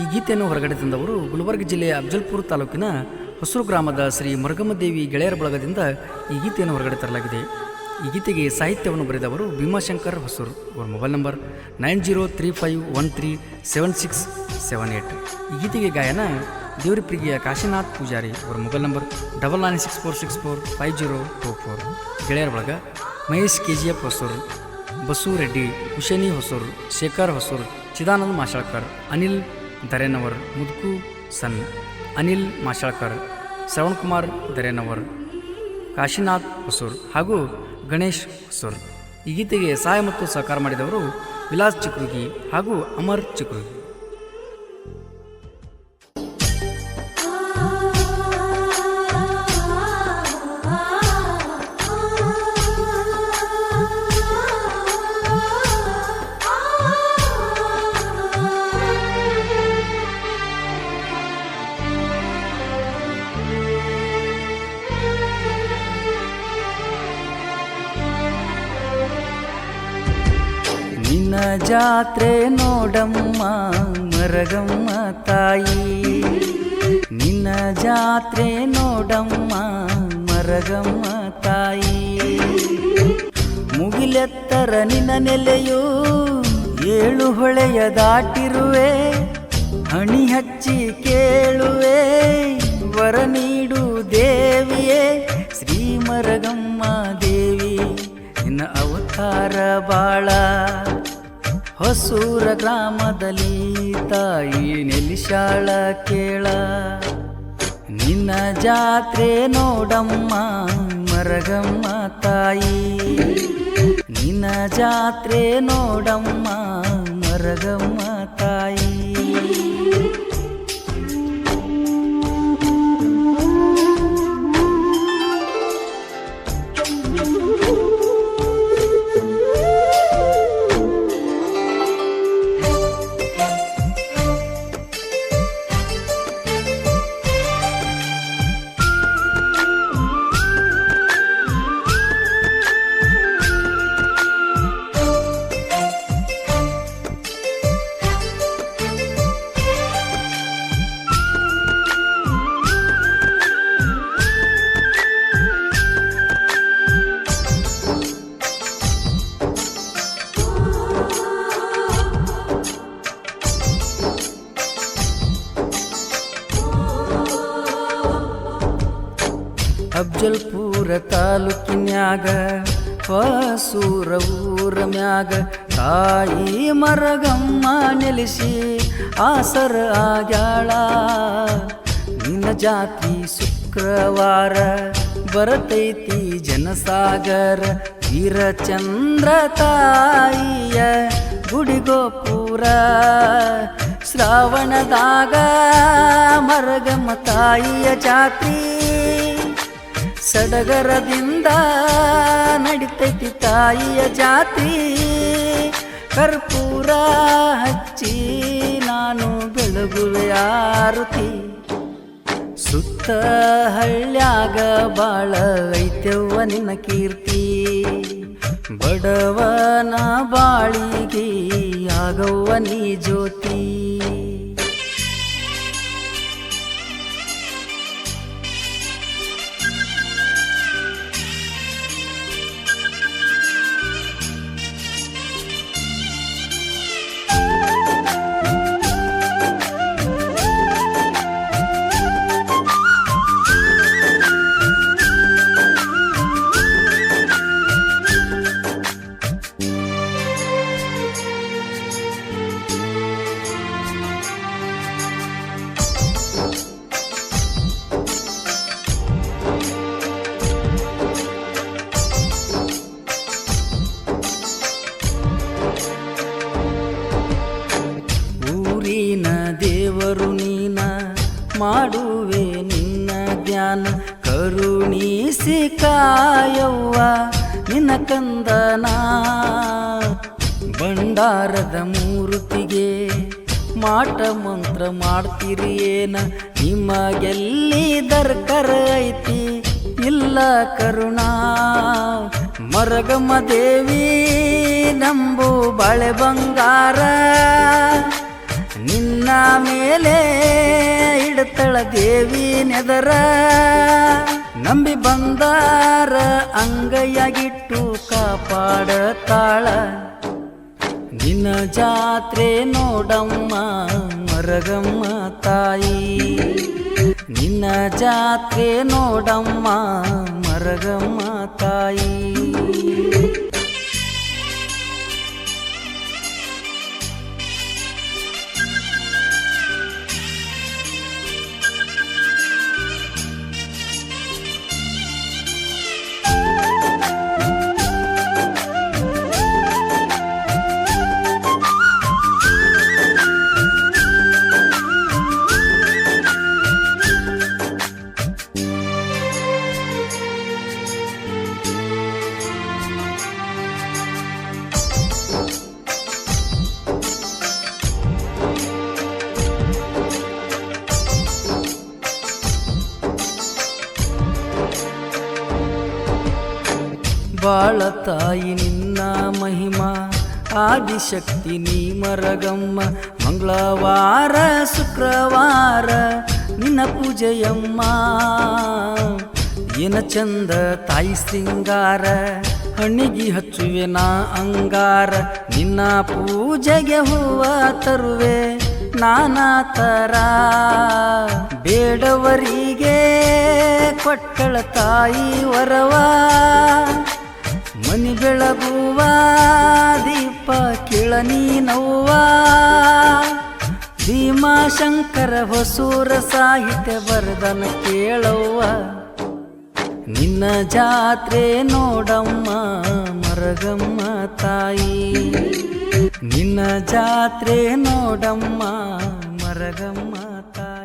ಈ ಗೀತೆಯನ್ನು ಹೊರಗಡೆ ತಂದವರು ಗುಲ್ಬರ್ಗ ಜಿಲ್ಲೆಯ ಅಫಜಲ್ಪುರ ತಾಲೂಕಿನ ಹೊಸೂರು ಗ್ರಾಮದ ಶ್ರೀ ಮರಗಮ್ಮದೇವಿ ಗೆಳೆಯರ ಬಳಗದಿಂದ ಈ ಗೀತೆಯನ್ನು ಹೊರಗಡೆ ತರಲಾಗಿದೆ. ಈ ಗೀತೆಗೆ ಸಾಹಿತ್ಯವನ್ನು ಬರೆದವರು ಭೀಮಾಶಂಕರ್ ಹೊಸೂರು. ಅವರ ಮೊಬೈಲ್ ನಂಬರ್ 9035137678. ಈ ಗೀತೆಗೆ ಗಾಯನ ದೇವರಿಪ್ರಿಗೆಯ ಕಾಶಿನಾಥ್ ಪೂಜಾರಿ. ಅವರ ಮೊಬೈಲ್ ನಂಬರ್ 9964645024. ಗೆಳೆಯರ ಬಳಗ ಮಹೇಶ್ KGF ಹೊಸೂರು, ಬಸು ರೆಡ್ಡಿ, ಹುಸೇನಿ ಹೊಸೂರು, ಶೇಖರ್ ಹೊಸೂರು, ಚಿದಾನಂದ್ ಮಾಶಾಳ್ಕರ್, ಅನಿಲ್ ದರೇನವರ್, ಮುದ್ಕು ಸನ್, ಅನಿಲ್ ಮಾಶಾಳ್ಕರ್, ಶ್ರವಣ್ ಕುಮಾರ್ ದರೇನವರ್, ಕಾಶಿನಾಥ್ ಹೊಸೂರ್ ಹಾಗೂ ಗಣೇಶ್ ಹೊಸೂರ್. ಈ ಗೀತೆಗೆ ಸಹಾಯ ಮತ್ತು ಸಹಕಾರ ಮಾಡಿದವರು ವಿಲಾಸ್ ಚಿಕ್ರುಗಿ ಹಾಗೂ ಅಮರ್ ಚಿಕ್ರುಗಿ. ನಿನ್ನ ಜಾತ್ರೆ ನೋಡಮ್ಮ ಮರಗಮ್ಮ ತಾಯಿ, ನಿನ್ನ ಜಾತ್ರೆ ನೋಡಮ್ಮ ಮರಗಮ್ಮ ತಾಯಿ. ಮುಗಿಲೆತ್ತರ ನಿನ್ನ ನೆಲೆಯು 7 ಹೊಳೆಯ ದಾಟಿರುವೆ, ಹಣಿ ಹಚ್ಚಿ ಕೇಳುವೆ ವರ ನೀಡು ದೇವಿಯೇ ಶ್ರೀ ಮರಗಮ್ಮ ದೇವಿ. ನಿನ್ನ ಅವತಾರ ಬಾಳ ಹೊಸೂರ ಗ್ರಾಮದಲ್ಲಿ ತಾಯಿ ನೆಲಿಶಾಳ ಕೇಳ. ನಿನ್ನ ಜಾತ್ರೆ ನೋಡಮ್ಮ ಮರಗಮ್ಮ ತಾಯಿ, ನಿನ್ನ ಜಾತ್ರೆ ನೋಡಮ್ಮ ಮರಗಮ್ಮ ತಾಯಿ. ಅಫಜಲ್ಪುರ ತಾಲೂಕಿನ್ಯಾಗ ಹೊಸೂರ ಊರ ಮ್ಯಾಗ ತಾಯಿ ಮರಗಮ್ಮ ನೆಲೆಸಿ ಆಸರ ಆಗ್ಯಾಳ. ನಿನ್ನ ಜಾತಿ ಶುಕ್ರವಾರ ಬರತೈತಿ ಜನಸಾಗರ, ವೀರಚಂದ್ರ ತಾಯಿಯ ಗುಡಿಗೋಪುರ. ಶ್ರಾವಣದಾಗ ಮರಗಮ್ಮ ತಾಯಿಯ ಜಾತಿ, ಸಡಗರದಿಂದ ನಡಿತೈತಿ ತಾಯಿಯ ಜಾತಿ. ಕರ್ಪೂರ ಹಚ್ಚಿ ನಾನು ಬೆಳಗುವೆ ಆರತಿ, ಸುತ್ತ ಹಳ್ಳ್ಯಾಗ ಬಾಳ ಐತೆವ್ವ ನಿನ್ನ ಕೀರ್ತಿ. ಬಡವನ ಬಾಳಿಗೆ ಆಗವ್ವ ನೀ ಜ್ಯೋತಿ. ದೇವರು ನೀನ ಮಾಡುವೆ ನಿನ್ನ ಧ್ಯಾನ, ಕರುಣಿಸಿ ಕಾಯವ್ವ ನಿನ್ನ ಕಂದನ. ಭಂಡಾರದ ಮೂರ್ತಿಗೆ ಮಾಟ ಮಂತ್ರ ಮಾಡ್ತೀರಿ ಏನ, ನಿಮಗೆಲ್ಲಿ ದರ್ಕರ ಐತಿ ಇಲ್ಲ ಕರುಣಾ. ಮರಗಮ್ಮ ದೇವಿ ನಂಬು ಬಾಳೆ ಬಂಗಾರ, ನಿನ್ನ ಮೇಲೆ ಇಡತಳ ದೇವಿ ನೆದರ ನಂಬಿ ಬಂದಾರ ಅಂಗೈಯಾಗಿಟ್ಟು ಕಾಪಾಡತಾಳ ನಿನ್ನ ಜಾತ್ರೆ ನೋಡಮ್ಮ ಮರಗಮ್ಮ ತಾಯಿ ನಿನ್ನ ಜಾತ್ರೆ ನೋಡಮ್ಮ ಮರಗಮ್ಮ ತಾಯಿ ಬಾಳ ತಾಯಿ ನಿನ್ನ ಮಹಿಮಾ ಆದಿಶಕ್ತಿ ನೀ ಮರಗಮ್ಮ ಮಂಗಳವಾರ ಶುಕ್ರವಾರ ನಿನ್ನ ಪೂಜೆಯಮ್ಮ ಏನ ಚಂದ ತಾಯಿ ಸಿಂಗಾರ ಹಣ್ಣಿಗೆ ಹಚ್ಚುವೆ ನಾ ಅಂಗಾರ ನಿನ್ನ ಪೂಜೆಗೆ ಹೂವ ತರುವೆ ನಾನಾ ತರ ಬೇಡವರಿಗೆ ಕೊಟ್ಟಳ ತಾಯಿ ವರವ ಮನಿ ಬೆಳಗುವ ದೀಪ ಕಿಳನಿ ನವ್ವ ಭೀಮಾಶಂಕರ ಹೊಸೂರ ಸಾಹಿತ್ಯ ಬರದನ ಕೇಳವ್ವ ನಿನ್ನ ಜಾತ್ರೆ ನೋಡಮ್ಮ ಮರಗಮ್ಮ ತಾಯಿ ನಿನ್ನ ಜಾತ್ರೆ ನೋಡಮ್ಮ ಮರಗಮ್ಮ ತಾಯಿ